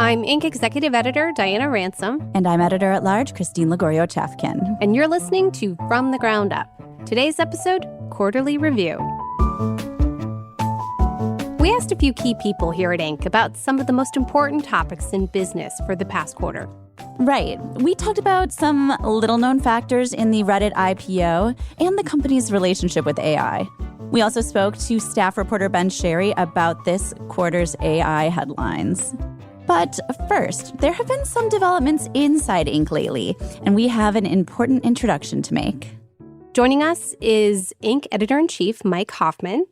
I'm Inc. Executive Editor Diana Ransom. And I'm Editor-at-Large Christine Lagorio-Chafkin. And you're listening to From the Ground Up. Today's episode, Quarterly Review. We asked a few key people here at Inc. about some of the most important topics in business for the past quarter. Right. We talked about some little-known factors in the Reddit IPO and the company's relationship with AI. We also spoke to staff reporter Ben Sherry about this quarter's AI headlines. But first, there have been some developments inside Inc. lately, and we have an important introduction to make. Joining us is Inc. Editor-in-Chief Mike Hofman,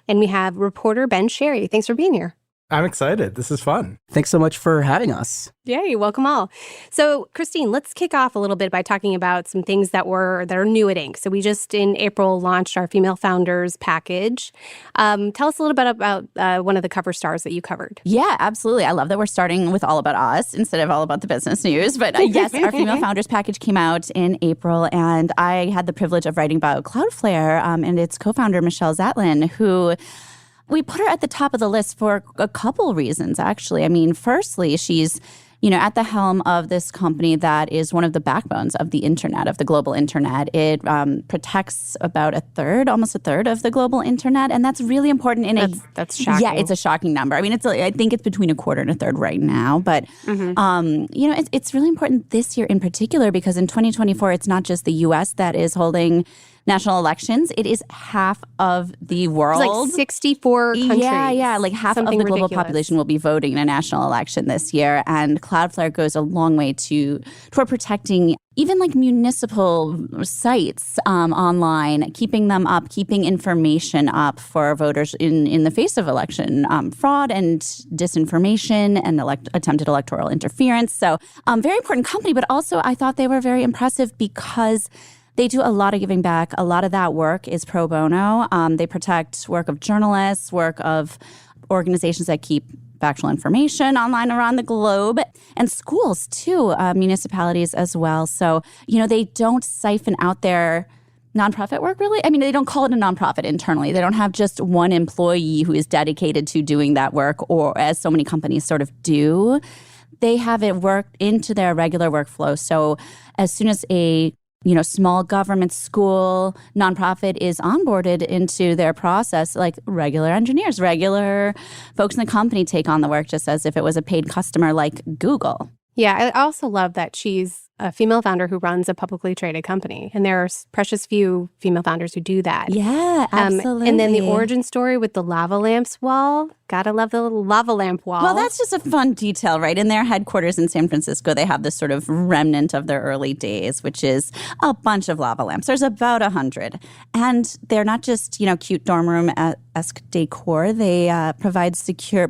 and we have reporter Ben Sherry. Thanks for being here. I'm excited. This is fun. Thanks so much for having us. Yay, welcome all. So, Christine, let's kick off a little bit by talking about some things that are new at Inc. So we just in April launched our Female Founders package. Tell us a little bit about one of the cover stars that you covered. Yeah, absolutely. I love that we're starting with All About Us instead of All About the Business News. But yes, our Female Founders package came out in April, and I had the privilege of writing about Cloudflare and its co-founder, Michelle Zatlyn, who... We put her at the top of the list for a couple reasons, actually. I mean, firstly, she's, at the helm of this company that is one of the backbones of the internet, of the global internet. It protects about almost a third of the global internet, and that's really important. That's shocking. Yeah, it's a shocking number. I mean, I think it's between a quarter and a third right now, but it's really important this year in particular because in 2024, it's not just the U.S. that is holding national elections. It is half of the world. It's like 64 countries. Yeah. Like half of the global population will be voting in a national election this year. And Cloudflare goes a long way toward protecting even like municipal sites online, keeping them up, keeping information up for voters in the face of election fraud and disinformation and attempted electoral interference. So very important company, but also I thought they were very impressive because they do a lot of giving back. A lot of that work is pro bono. They protect work of journalists, work of organizations that keep factual information online around the globe, and schools too, municipalities as well. So, they don't siphon out their nonprofit work, really. I mean, they don't call it a nonprofit internally. They don't have just one employee who is dedicated to doing that work, or as so many companies sort of do. They have it worked into their regular workflow. So as soon as a small government, school, nonprofit is onboarded into their process, like regular engineers, regular folks in the company take on the work just as if it was a paid customer like Google. Yeah, I also love that she's a female founder who runs a publicly traded company. And there are precious few female founders who do that. Yeah, absolutely. And then the origin story with the lava lamps wall. Gotta love the lava lamp wall. Well, that's just a fun detail, right? In their headquarters in San Francisco, they have this sort of remnant of their early days, which is a bunch of lava lamps. There's about 100. And they're not just, cute dorm room-esque decor. They provide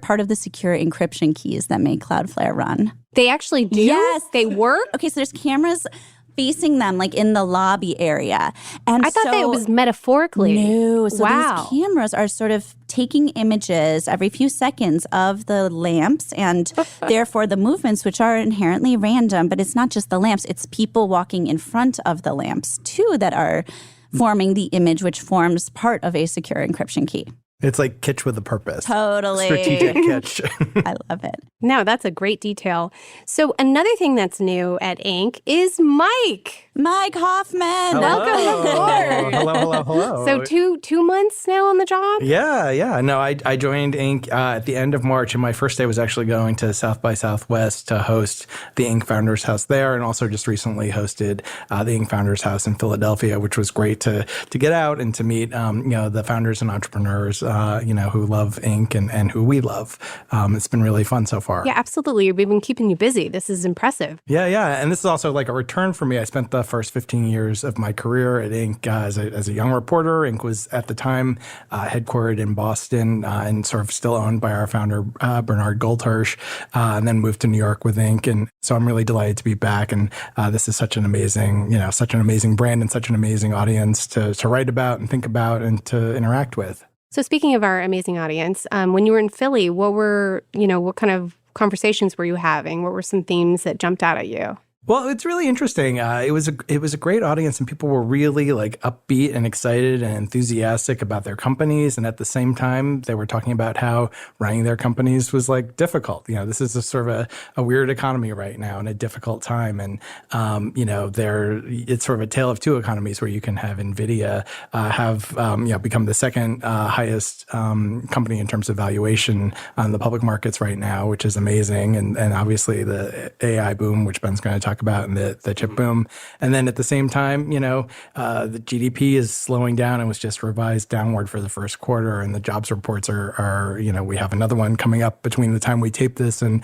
part of the secure encryption keys that make Cloudflare run. They actually do? Yes. They work? Okay, so there's cameras facing them, like in the lobby area. And I thought that it was metaphorically. No. So wow. These cameras are sort of taking images every few seconds of the lamps and therefore the movements, which are inherently random. But it's not just the lamps. It's people walking in front of the lamps, too, that are forming the image, which forms part of a secure encryption key. It's like kitsch with a purpose. Totally. Strategic kitsch. I love it. No, that's a great detail. So another thing that's new at Inc. is Mike. Mike Hofman. Hello. Welcome aboard. Hello. So two months now on the job? Yeah. No, I joined Inc. At the end of March, and my first day was actually going to South by Southwest to host the Inc. Founders House there, and also just recently hosted the Inc. Founders House in Philadelphia, which was great to get out and to meet the founders and entrepreneurs who love Inc. and who we love. It's been really fun so far. Yeah, absolutely. We've been keeping you busy. This is impressive. Yeah. And this is also like a return for me. I spent the first 15 years of my career at Inc. As a young reporter. Inc. was at the time headquartered in Boston and sort of still owned by our founder, Bernard Goldhirsch, and then moved to New York with Inc. And so I'm really delighted to be back. And this is such an amazing brand and such an amazing audience to write about and think about and to interact with. So speaking of our amazing audience, when you were in Philly, what kind of conversations were you having? What were some themes that jumped out at you? Well, it's really interesting. It was a great audience, and people were really like upbeat and excited and enthusiastic about their companies. And at the same time, they were talking about how running their companies was like difficult. This is a sort of a weird economy right now and a difficult time. And it's sort of a tale of two economies where you can have NVIDIA become the second highest company in terms of valuation on the public markets right now, which is amazing. And obviously the AI boom, which Ben's going to talk about, and the chip boom. And then at the same time, the GDP is slowing down and was just revised downward for the first quarter. And the jobs reports are we have another one coming up between the time we tape this and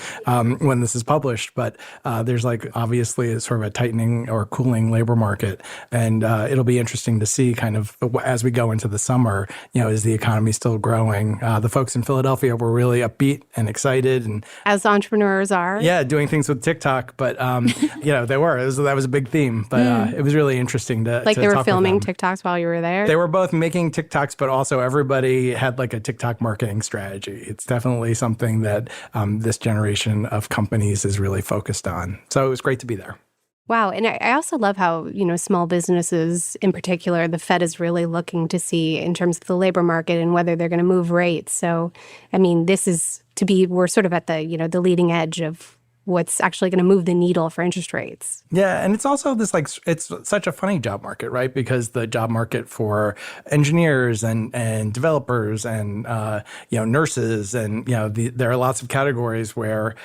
when this is published. But there's like obviously a sort of a tightening or cooling labor market. And it'll be interesting to see kind of as we go into the summer, is the economy still growing? The folks in Philadelphia were really upbeat and excited. And as entrepreneurs are. Yeah, doing things with TikTok. But they were. That was a big theme, but it was really interesting to they were talk filming with them. TikToks while you were there. They were both making TikToks, but also everybody had like a TikTok marketing strategy. It's definitely something that this generation of companies is really focused on. So it was great to be there. Wow. And I also love how, small businesses in particular, the Fed is really looking to see in terms of the labor market and whether they're going to move rates. So, we're sort of at the, the leading edge of what's actually going to move the needle for interest rates. Yeah, and it's also this it's such a funny job market, right? Because the job market for engineers and developers and nurses and there are lots of categories where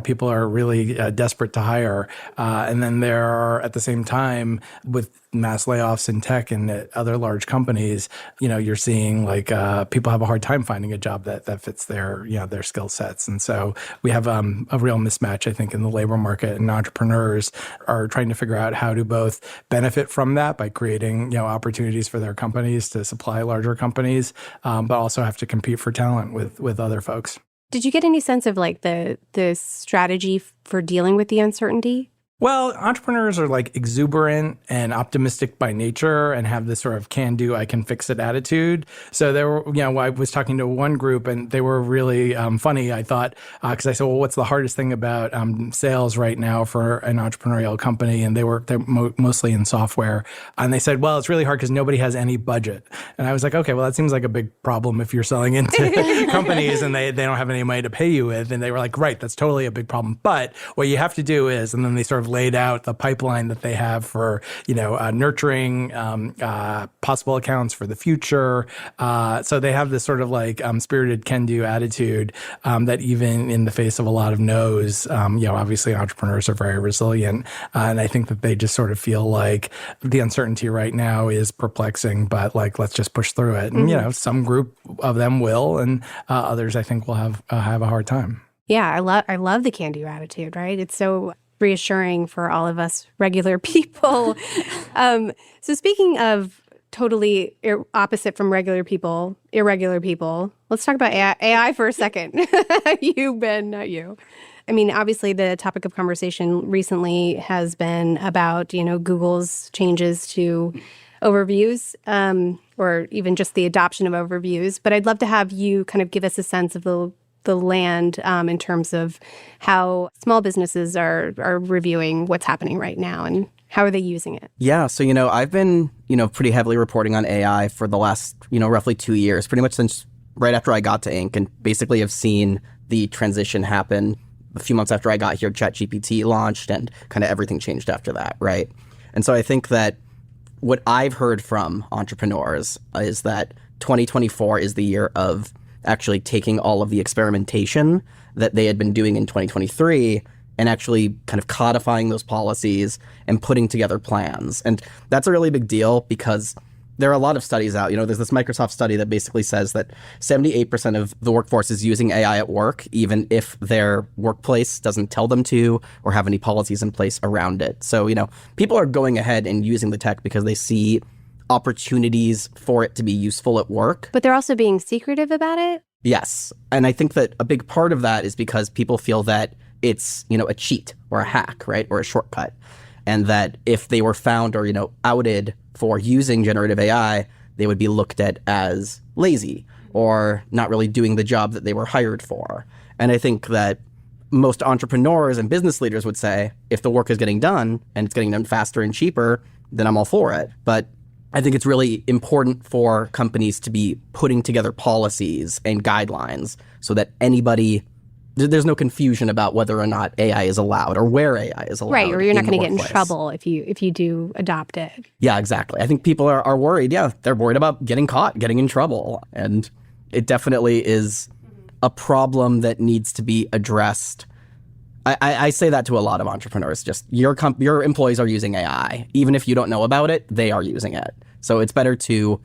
people are really desperate to hire, and then there are at the same time with mass layoffs in tech and at other large companies, you're seeing like people have a hard time finding a job that fits their skill sets, and so we have a real mismatch, I think, in the labor market, and entrepreneurs are trying to figure out how to both benefit from that by creating opportunities for their companies to supply larger companies, but also have to compete for talent with other folks. Did you get any sense of like the strategy for dealing with the uncertainty? Well, entrepreneurs are like exuberant and optimistic by nature and have this sort of can do, I can fix it attitude. So there were, I was talking to one group and they were really funny, I thought, because I said, well, what's the hardest thing about sales right now for an entrepreneurial company? And they're mostly in software. And they said, well, it's really hard because nobody has any budget. And I was like, okay, well, that seems like a big problem if you're selling into companies and they don't have any money to pay you with. And they were like, right, that's totally a big problem. But what you have to do is, and then they sort of laid out the pipeline that they have for, nurturing possible accounts for the future. So they have this sort of like spirited can-do attitude that even in the face of a lot of no's, obviously entrepreneurs are very resilient. And I think that they just sort of feel like the uncertainty right now is perplexing, but like, let's just push through it. And, some group of them will, and others I think will have a hard time. Yeah, I love the can-do attitude, right? It's so reassuring for all of us regular people. So speaking of totally opposite from regular people, irregular people, let's talk about AI for a second. You, Ben, not you. I mean, obviously the topic of conversation recently has been about, Google's changes to overviews, or even just the adoption of overviews. But I'd love to have you kind of give us a sense of the land in terms of how small businesses are reviewing what's happening right now and how are they using it? Yeah. So, I've been, pretty heavily reporting on AI for the last, roughly 2 years, pretty much since right after I got to Inc. and basically have seen the transition happen. A few months after I got here, ChatGPT launched and kind of everything changed after that, right? And so I think that what I've heard from entrepreneurs is that 2024 is the year of actually taking all of the experimentation that they had been doing in 2023 and actually kind of codifying those policies and putting together plans. And that's a really big deal because there are a lot of studies out. There's this Microsoft study that basically says that 78% of the workforce is using AI at work, even if their workplace doesn't tell them to or have any policies in place around it. So, people are going ahead and using the tech because they see opportunities for it to be useful at work. But they're also being secretive about it? Yes. And I think that a big part of that is because people feel that it's, a cheat or a hack, right? Or a shortcut. And that if they were found or, outed for using generative AI, they would be looked at as lazy or not really doing the job that they were hired for. And I think that most entrepreneurs and business leaders would say, if the work is getting done and it's getting done faster and cheaper, then I'm all for it. But I think it's really important for companies to be putting together policies and guidelines so that there's no confusion about whether or not AI is allowed or where AI is allowed. Right, or you're not going to get in workplace. trouble if you do adopt it. Yeah, exactly. I think people are worried. Yeah, they're worried about getting caught, getting in trouble. And it definitely is a problem that needs to be addressed. I say that to a lot of entrepreneurs. Just your employees are using AI. Even if you don't know about it, they are using it. So it's better to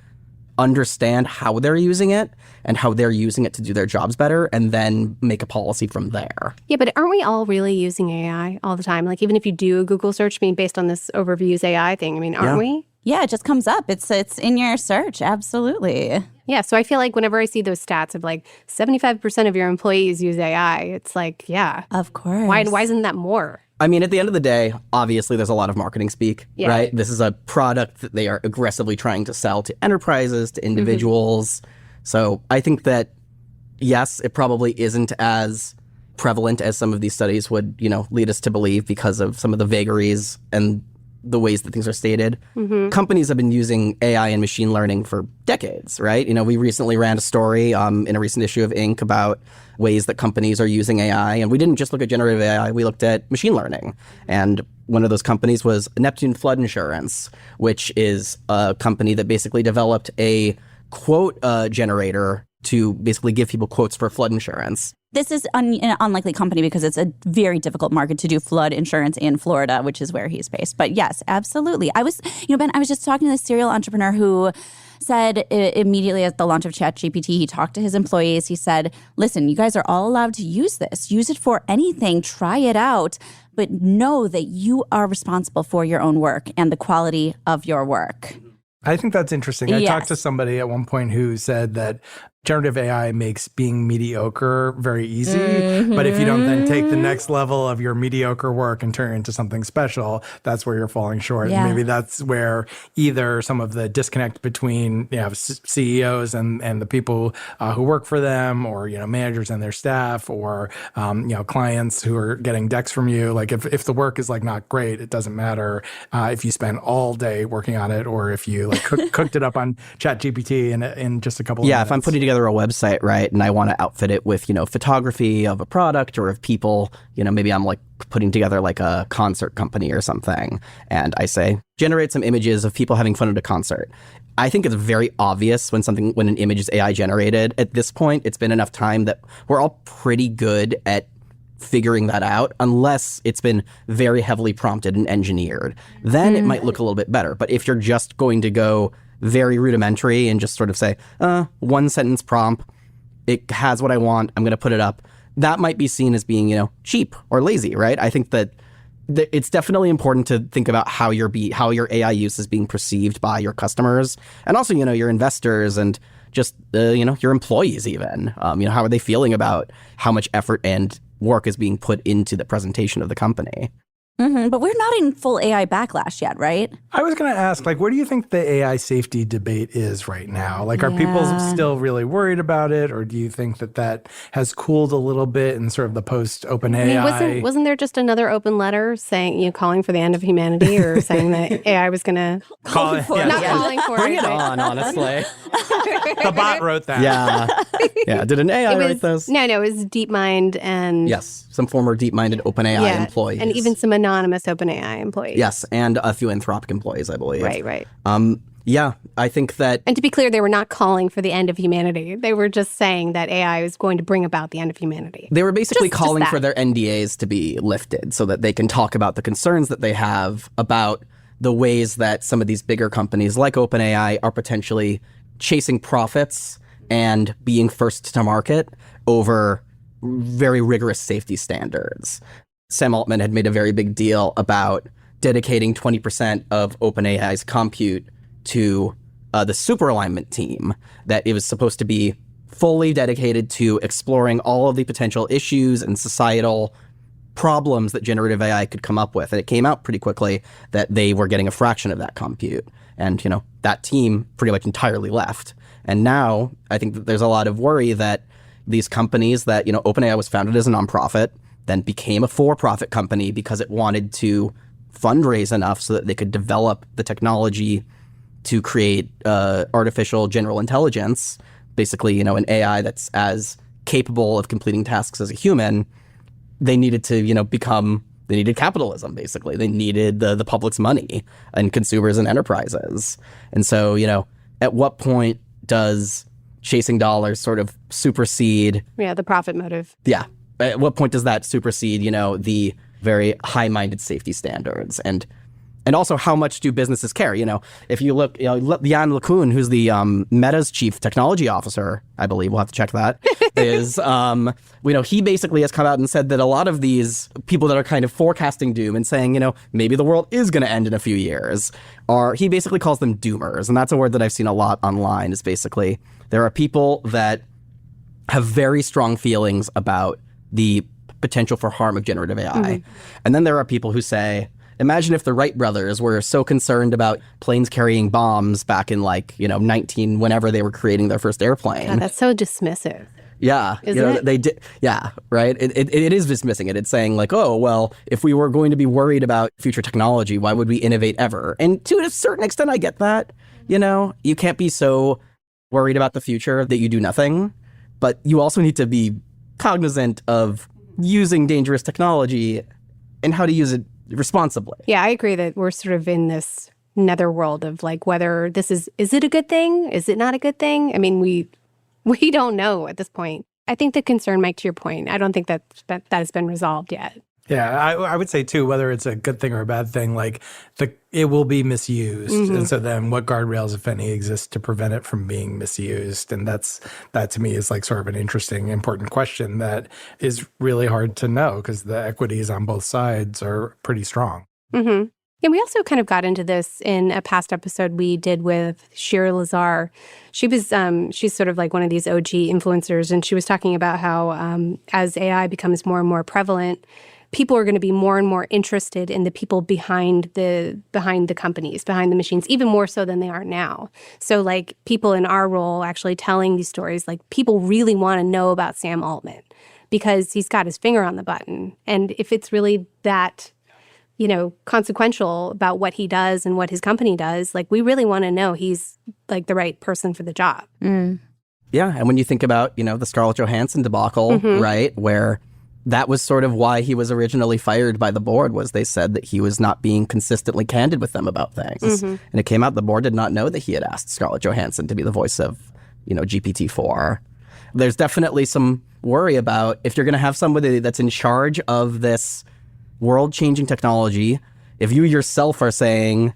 understand how they're using it and how they're using it to do their jobs better and then make a policy from there. Yeah, but aren't we all really using AI all the time? Like, even if you do a Google search, I mean, based on this overviews AI thing, I mean, aren't we? Yeah, it just comes up. It's in your search. Absolutely. Yeah, so I feel like whenever I see those stats of like 75% of your employees use AI, it's like, yeah. Of course. Why isn't that more? I mean, at the end of the day, obviously there's a lot of marketing speak, right? This is a product that they are aggressively trying to sell to enterprises, to individuals. So I think that, yes, it probably isn't as prevalent as some of these studies would, lead us to believe because of some of the vagaries and the ways that things are stated. Companies have been using AI and machine learning for decades, right? We recently ran a story in a recent issue of Inc. about ways that companies are using AI. And we didn't just look at generative AI, we looked at machine learning. And one of those companies was Neptune Flood Insurance, which is a company that basically developed a quote generator to basically give people quotes for flood insurance. This is an unlikely company because it's a very difficult market to do flood insurance in Florida, which is where he's based. But yes, absolutely. Ben, I was just talking to this serial entrepreneur who said immediately at the launch of ChatGPT, he talked to his employees. He said, listen, you guys are all allowed to use this. Use it for anything. Try it out. But know that you are responsible for your own work and the quality of your work. I think that's interesting. I talked to somebody at one point who said that generative AI makes being mediocre very easy. But if you don't then take the next level of your mediocre work and turn it into something special, that's where you're falling short. Yeah. And maybe that's where either some of the disconnect between CEOs and the people who work for them, or managers and their staff, or clients who are getting decks from you. Like if the work is like not great, it doesn't matter if you spend all day working on it, or if you like cooked it up on ChatGPT in just a couple of minutes. If I'm putting together a website, right, and I want to outfit it with, photography of a product or of people, maybe I'm like putting together like a concert company or something, and I say, generate some images of people having fun at a concert. I think it's very obvious when an image is AI generated. At this point, it's been enough time that we're all pretty good at figuring that out, unless it's been very heavily prompted and engineered. Then it might look a little bit better. But if you're just going to go very rudimentary and just sort of say, one sentence prompt, it has what I want, I'm going to put it up, that might be seen as being, cheap or lazy, right? I think that it's definitely important to think about how your AI use is being perceived by your customers, and also, your investors, and just, your employees even. How are they feeling about how much effort and work is being put into the presentation of the company? But we're not in full AI backlash yet, right? I was going to ask, where do you think the AI safety debate is right now? Are people still really worried about it, or do you think that has cooled a little bit in sort of the post-OpenAI? I mean, wasn't there just another open letter saying, calling for the end of humanity, or saying that AI was going to calling for it? Calling for Bring it. it on, honestly. The bot wrote that. Yeah. Did an AI write this? No, it was DeepMind and Yes, some former DeepMind OpenAI employees, and even some anonymous OpenAI employees. Yes, and a few Anthropic employees, I believe. Right. I think that... And to be clear, they were not calling for the end of humanity. They were just saying that AI is going to bring about the end of humanity. They were basically Just calling that. for their NDAs to be lifted so that they can talk about the concerns that they have about the ways that some of these bigger companies like OpenAI are potentially chasing profits and being first to market over very rigorous safety standards. Sam Altman had made a very big deal about dedicating 20% of OpenAI's compute to the super alignment team, that it was supposed to be fully dedicated to exploring all of the potential issues and societal problems that generative AI could come up with. And it came out pretty quickly that they were getting a fraction of that compute. And, that team pretty much entirely left. And now I think that there's a lot of worry that these companies that, OpenAI was founded as a nonprofit. then became a for-profit company because it wanted to fundraise enough so that they could develop the technology to create artificial general intelligence, basically, an AI that's as capable of completing tasks as a human. They needed to, they needed capitalism, basically. They needed the public's money and consumers and enterprises. And so, at what point does chasing dollars sort of supersede? Yeah, the profit motive. Yeah. At what point does that supersede, the very high-minded safety standards? And also, how much do businesses care? If you look, Jan LeCun, who's the Meta's chief technology officer, I believe, we'll have to check that, is, he basically has come out and said that a lot of these people that are kind of forecasting doom and saying, maybe the world is going to end in a few years, he basically calls them doomers. And that's a word that I've seen a lot online, is basically there are people that have very strong feelings about the potential for harm of generative AI. Mm-hmm. And then there are people who say, imagine if the Wright brothers were so concerned about planes carrying bombs back in 19, whenever they were creating their first airplane. God, that's so dismissive. Yeah. Isn't it? They did. Yeah. Right. It is dismissing it. It's saying oh, well, if we were going to be worried about future technology, why would we innovate ever? And to a certain extent, I get that. You can't be so worried about the future that you do nothing, but you also need to be cognizant of using dangerous technology and how to use it responsibly. Yeah, I agree that we're sort of in this netherworld of whether this is it a good thing? Is it not a good thing? I mean, we don't know at this point. I think the concern, Mike, to your point, I don't think that has been resolved yet. Yeah, I would say, too, whether it's a good thing or a bad thing, it will be misused. Mm-hmm. And so then what guardrails, if any, exist to prevent it from being misused? And that, to me, is sort of an interesting, important question that is really hard to know because the equities on both sides are pretty strong. Mm-hmm. And we also kind of got into this in a past episode we did with Shira Lazar. She's sort of one of these OG influencers, and she was talking about how as AI becomes more and more prevalent, people are going to be more and more interested in the people behind the companies, behind the machines, even more so than they are now. So people in our role actually telling these stories, people really want to know about Sam Altman because he's got his finger on the button. And if it's really that, consequential about what he does and what his company does, we really want to know he's the right person for the job. Mm. Yeah. And when you think about, the Scarlett Johansson debacle, mm-hmm. right, where that was sort of why he was originally fired by the board, was they said that he was not being consistently candid with them about things. Mm-hmm. And it came out the board did not know that he had asked Scarlett Johansson to be the voice of, GPT-4. There's definitely some worry about if you're going to have somebody that's in charge of this world-changing technology, if you yourself are saying,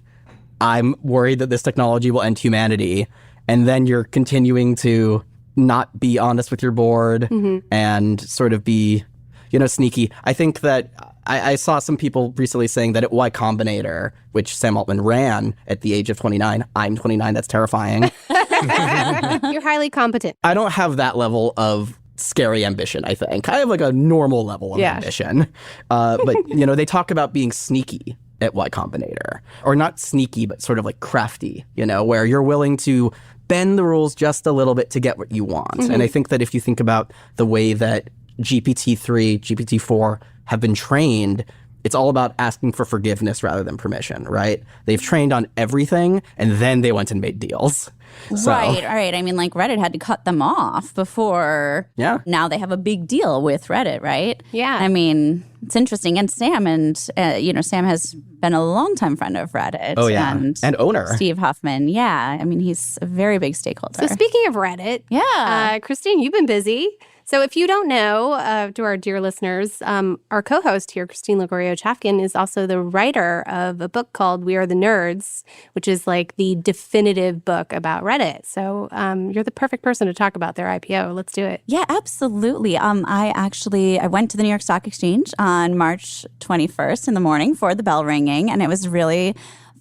I'm worried that this technology will end humanity, and then you're continuing to not be honest with your board mm-hmm. and sort of be sneaky. I think that I saw some people recently saying that at Y Combinator, which Sam Altman ran at the age of 29, I'm 29, that's terrifying. You're highly competent. I don't have that level of scary ambition, I think. I have a normal level of ambition. But, they talk about being sneaky at Y Combinator. Or not sneaky, but sort of crafty, where you're willing to bend the rules just a little bit to get what you want. Mm-hmm. And I think that if you think about the way that GPT-3, GPT-4 have been trained, it's all about asking for forgiveness rather than permission, right? They've trained on everything, and then they went and made deals. So, right. I mean, Reddit had to cut them off before. Yeah. Now they have a big deal with Reddit, right? Yeah. I mean, it's interesting. And Sam Sam has been a longtime friend of Reddit. Oh, yeah. And owner. Steve Hofman. Yeah. I mean, he's a very big stakeholder. So speaking of Reddit, Christine, you've been busy. So if you don't know, to our dear listeners, our co-host here, Christine Lagorio-Chafkin, is also the writer of a book called We Are the Nerds, which is the definitive book about Reddit. So you're the perfect person to talk about their IPO. Let's do it. Yeah, absolutely. I went to the New York Stock Exchange on March 21st in the morning for the bell ringing, and it was really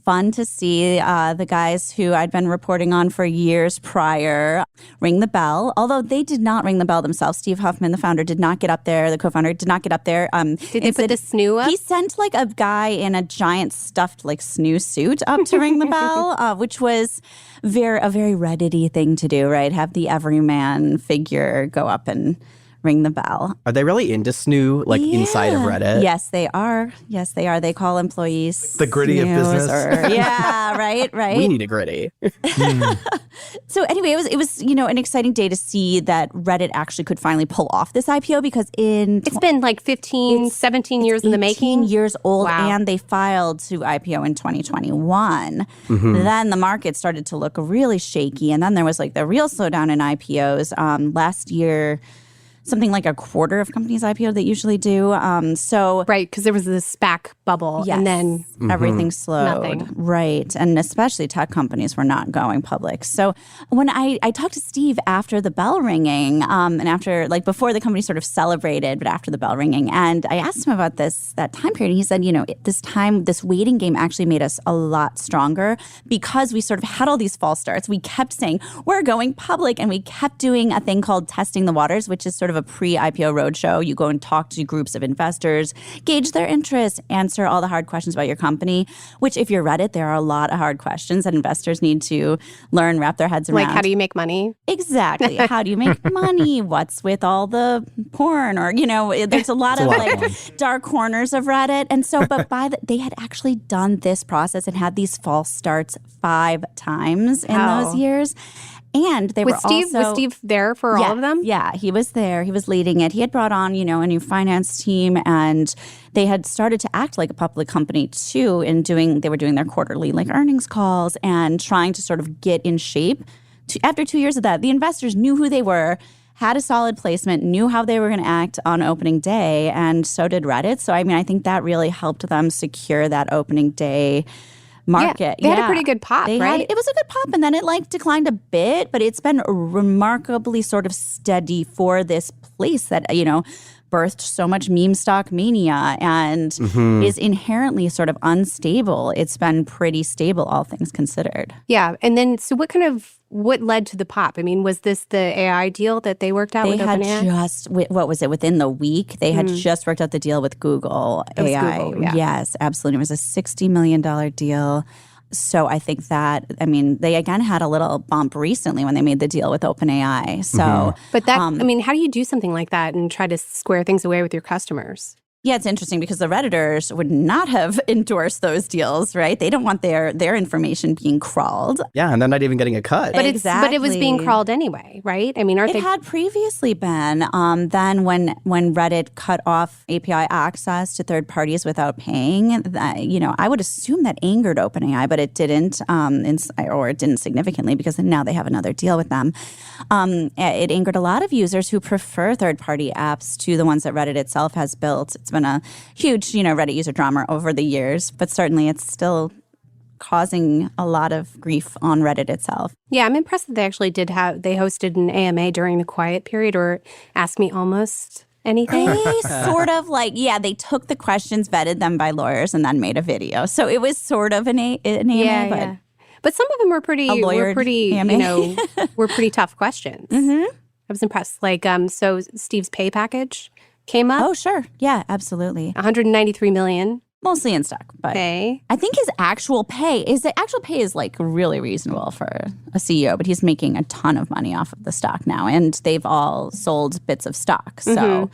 fun to see the guys who I'd been reporting on for years prior ring the bell, although they did not ring the bell themselves. Steve Hofman, the founder, did not get up there. The co-founder did not get up there. Did they put the snoo up? He sent a guy in a giant stuffed snoo suit up to ring the bell, which was a very Reddit-y thing to do, right? Have the everyman figure go up and ring the bell. Are they really into snoo, like inside of Reddit? Yes, they are. Yes, they are. They call employees The gritty of business. Yeah, right. We need a gritty. So anyway, it was an exciting day to see that Reddit actually could finally pull off this IPO because it's been like 17 years in the making. 18 years old, Wow. and they filed to IPO in 2021. Then the market started to look really shaky, and then there was like the real slowdown in IPOs last year. Something like a quarter of companies IPO that usually do. Right, because there was this SPAC bubble, Yes. and then everything slowed. Nothing. Right. And especially tech companies were not going public. So when I talked to Steve after the bell ringing, and after, like, before the company sort of celebrated, but after the bell ringing, and I asked him about that time period, and he said, this waiting game actually made us a lot stronger because we sort of had all these false starts. We kept saying, we're going public, and we kept doing a thing called testing the waters, which is sort of a pre-IPO roadshow. You go and talk to groups of investors, gauge their interest, answer all the hard questions about your company, which if you're Reddit, there are a lot of hard questions that investors need to learn, wrap their heads around. like, how do you make money? Exactly. How do you make money? What's with all the porn? Or, there's a lot of dark corners of Reddit. And so, but they had actually done this process and had these false starts 5 times in those years. And they were Was Steve there for all of them? Yeah, he was there. He was leading it. He had brought on, a new finance team, and they had started to act like a public company too. They were doing their quarterly earnings calls and trying to sort of get in shape. After 2 years of that, the investors knew who they were, had a solid placement, knew how they were going to act on opening day, and so did Reddit. So I think that really helped them secure that opening day market. Yeah, they had a pretty good pop, right? It was a good pop, and then it declined a bit, but it's been remarkably sort of steady for this place that, birthed so much meme stock mania and is inherently sort of unstable. It's been pretty stable, all things considered. Yeah. And then, so what led to the pop? Was this the AI deal that they worked out with OpenAI? What was it, within the week? They had just worked out the deal with Google AI. Google, yeah. Yes, absolutely. It was a $60 million deal. So I think that, they again had a little bump recently when they made the deal with OpenAI. So, But that, how do you do something like that and try to square things away with your customers? Yeah, it's interesting because the Redditors would not have endorsed those deals, right? They don't want their information being crawled. Yeah, and they're not even getting a cut. But it was being crawled anyway, right? It had previously been. Then when Reddit cut off API access to third parties without paying, I would assume that angered OpenAI, but it didn't, or it didn't significantly because now they have another deal with them. It angered a lot of users who prefer third-party apps to the ones that Reddit itself has built. It's been a huge, Reddit user drama over the years, but certainly it's still causing a lot of grief on Reddit itself. Yeah, I'm impressed that they actually they hosted an AMA during the quiet period, or Ask Me Almost Anything. They sort of they took the questions, vetted them by lawyers, and then made a video. So it was sort of an AMA, yeah. But some of them were pretty were pretty tough questions. I was impressed. So Steve's pay package came up. Oh, sure. Yeah, absolutely. $193 million. Mostly in stock, but I think his actual pay is really reasonable for a CEO, but he's making a ton of money off of the stock now, and they've all sold bits of stock. So,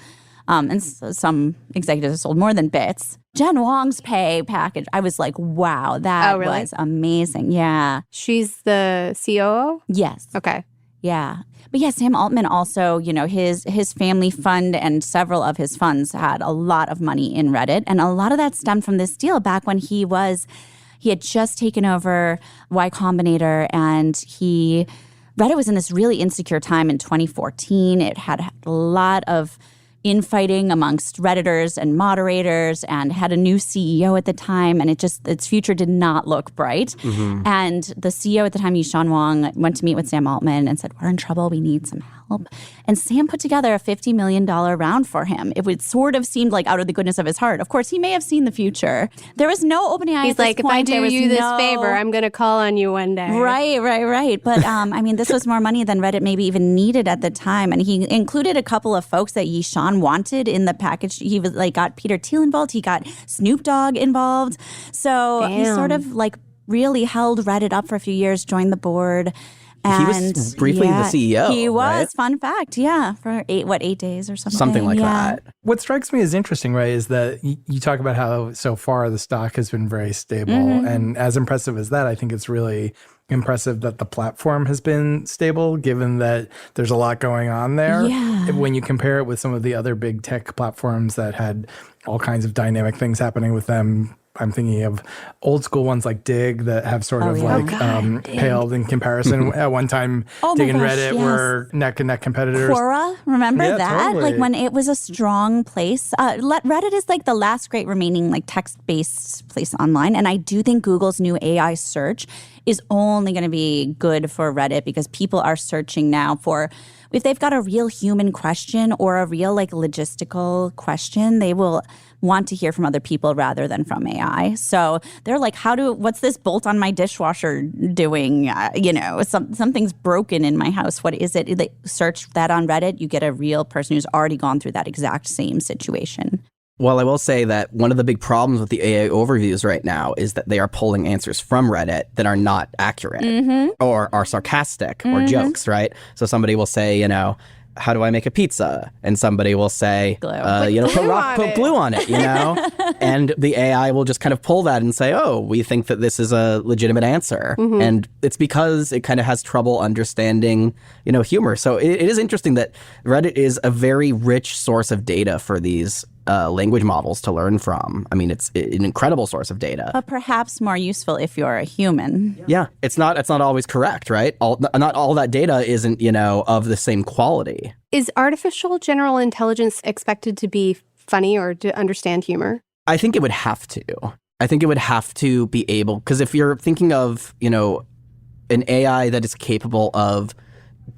and some executives have sold more than bits. Jen Wong's pay package, I was like, wow, that was amazing. Yeah. She's the COO? Yes. Okay. Yeah. But yeah, Sam Altman also, his family fund and several of his funds had a lot of money in Reddit. And a lot of that stemmed from this deal back when he had just taken over Y Combinator, and Reddit was in this really insecure time in 2014. It had a lot of infighting amongst Redditors and moderators, and had a new CEO at the time, and its future did not look bright. And the CEO at the time, Yishan Wang, went to meet with Sam Altman and said, we're in trouble, we need some help. And Sam put together a $50 million round for him. It would sort of seemed like out of the goodness of his heart. Of course, he may have seen the future. There was no OpenAI. He's like, if I do you this favor, I'm going to call on you one day. Right. But this was more money than Reddit maybe even needed at the time. And he included a couple of folks that Yishan wanted in the package. He was got Peter Thiel involved. He got Snoop Dogg involved. So he sort of really held Reddit up for a few years, joined the board. And he was briefly the CEO. He was, right? fun fact, for 8 days or something. Something like that. What strikes me as interesting, right, is that you talk about how so far the stock has been very stable. And as impressive as that, I think it's really impressive that the platform has been stable, given that there's a lot going on there. Yeah. When you compare it with some of the other big tech platforms that had all kinds of dynamic things happening with them, I'm thinking of old school ones like Dig that have sort of paled in comparison. At one time, Dig and Reddit were neck and neck competitors. Quora, remember that? Totally. Like when it was a strong place. Reddit is like the last great remaining like text-based place online. And I do think Google's new AI search is only going to be good for Reddit because people are searching now for, if they've got a real human question or a real like logistical question, they will want to hear from other people rather than from AI. So they're like, what's this bolt on my dishwasher doing? Something's broken in my house. What is it? They search that on Reddit. You get a real person who's already gone through that exact same situation. Well, I will say that one of the big problems with the AI overviews right now is that they are pulling answers from Reddit that are not accurate or are sarcastic or jokes, right? So somebody will say, how do I make a pizza? And somebody will say, put glue on it, and the AI will just kind of pull that and say, oh, we think that this is a legitimate answer. And it's because it kind of has trouble understanding, humor. So it is interesting that Reddit is a very rich source of data for these language models to learn from. I mean, it's an incredible source of data. But perhaps more useful if you're a human. Yeah, it's not always correct, right? Not all that data isn't, of the same quality. Is artificial general intelligence expected to be funny or to understand humor? I think it would have to. I think it would have to be able, because if you're thinking of, an AI that is capable of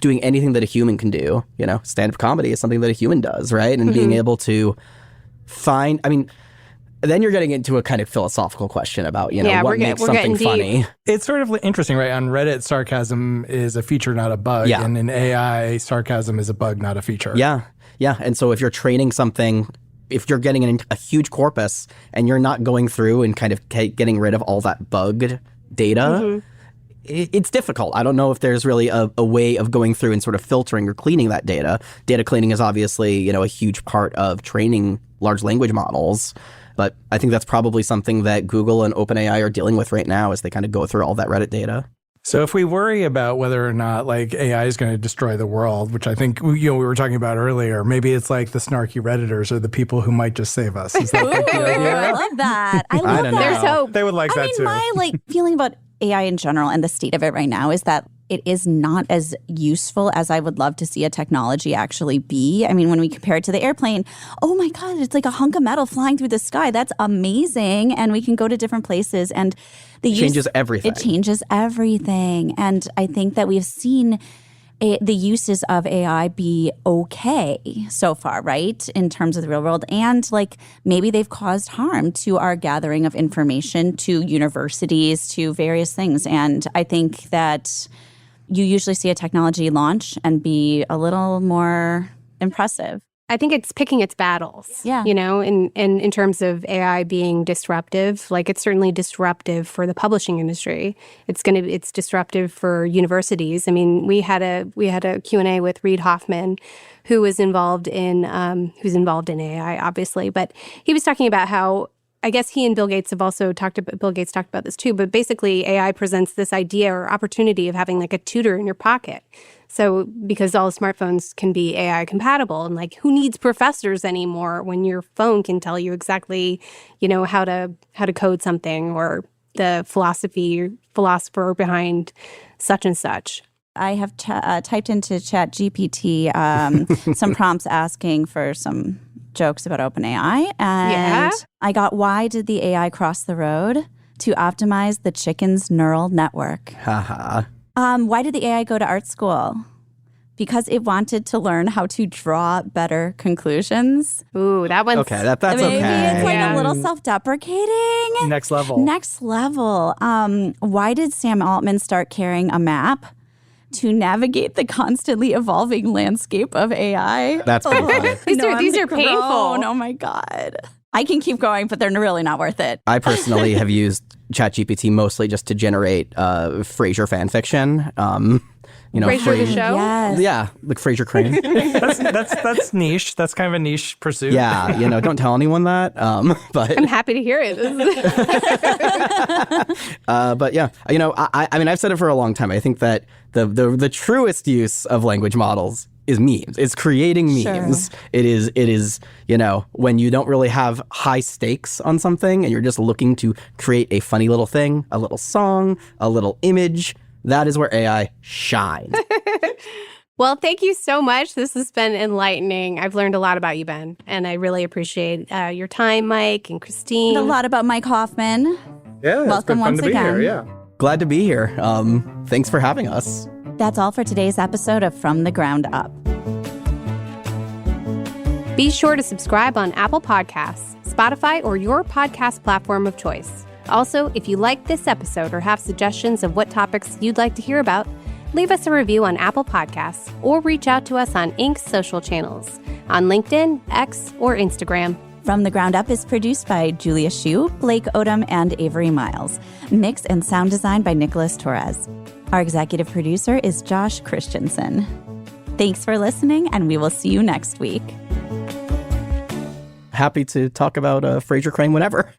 doing anything that a human can do, stand-up comedy is something that a human does, right? And being able to then you're getting into a kind of philosophical question about, what makes something funny. It's sort of interesting, right? On Reddit, sarcasm is a feature, not a bug. Yeah. And in AI, sarcasm is a bug, not a feature. Yeah. Yeah. And so if you're training something, if you're getting a huge corpus and you're not going through and kind of getting rid of all that bugged data, it's difficult. I don't know if there's really a way of going through and sort of filtering or cleaning that data. Data cleaning is obviously, a huge part of training large language models. But I think that's probably something that Google and OpenAI are dealing with right now as they kind of go through all that Reddit data. So if we worry about whether or not AI is going to destroy the world, which I think we were talking about earlier, maybe it's like the snarky Redditors or the people who might just save us. Is that the idea? I love that. I love that. There's hope. They would like that too. My feeling about AI in general and the state of it right now is that it is not as useful as I would love to see a technology actually be. I mean, when we compare it to the airplane, oh my God, it's like a hunk of metal flying through the sky. That's amazing. And we can go to different places. And it changes everything. It changes everything. And I think that we've seen the uses of AI be okay so far, right, in terms of the real world. And maybe they've caused harm to our gathering of information, to universities, to various things. And I think that you usually see a technology launch and be a little more impressive. I think it's picking its battles. Yeah. In terms of AI being disruptive, it's certainly disruptive for the publishing industry. It's disruptive for universities. I mean, we had a Q&A with Reid Hofman, who's involved in AI, obviously, but he was talking about how, I guess he and Bill Gates talked about this too, but basically AI presents this idea or opportunity of having a tutor in your pocket. So because all smartphones can be AI compatible, and who needs professors anymore when your phone can tell you exactly, how to code something, or the philosopher behind such and such. I have typed into ChatGPT some prompts asking for some jokes about OpenAI, and I got, why did the AI cross the road? To optimize the chicken's neural network. Haha. Why did the AI go to art school? Because it wanted to learn how to draw better conclusions. Ooh, that one's... Okay, that's Maybe okay. it's a little self-deprecating. Next level. Why did Sam Altman start carrying a map? To navigate the constantly evolving landscape of AI. That's pretty funny. These are painful. Oh my God. I can keep going, but they're really not worth it. I personally have used ChatGPT mostly just to generate Frasier fan fiction. Frasier the show? Yes. Yeah, like Frasier Crane. That's niche. That's kind of a niche pursuit. Yeah, don't tell anyone that. But I'm happy to hear it. but yeah, I mean, I've said it for a long time. I think that the truest use of language models is memes. It's creating memes. Sure. It is, when you don't really have high stakes on something and you're just looking to create a funny little thing, a little song, a little image. That is where AI shines. Well, thank you so much. This has been enlightening. I've learned a lot about you, Ben, and I really appreciate your time, Mike and Christine. A lot about Mike Hofman. Yeah, Welcome once again. Here, yeah. Glad to be here. Thanks for having us. That's all for today's episode of From the Ground Up. Be sure to subscribe on Apple Podcasts, Spotify, or your podcast platform of choice. Also, if you like this episode or have suggestions of what topics you'd like to hear about, leave us a review on Apple Podcasts or reach out to us on Inc.'s social channels on LinkedIn, X, or Instagram. From the Ground Up is produced by Julia Hsu, Blake Odom, and Avery Miles. Mix and sound design by Nicholas Torres. Our executive producer is Josh Christensen. Thanks for listening, and we will see you next week. Happy to talk about Frasier Crane whenever.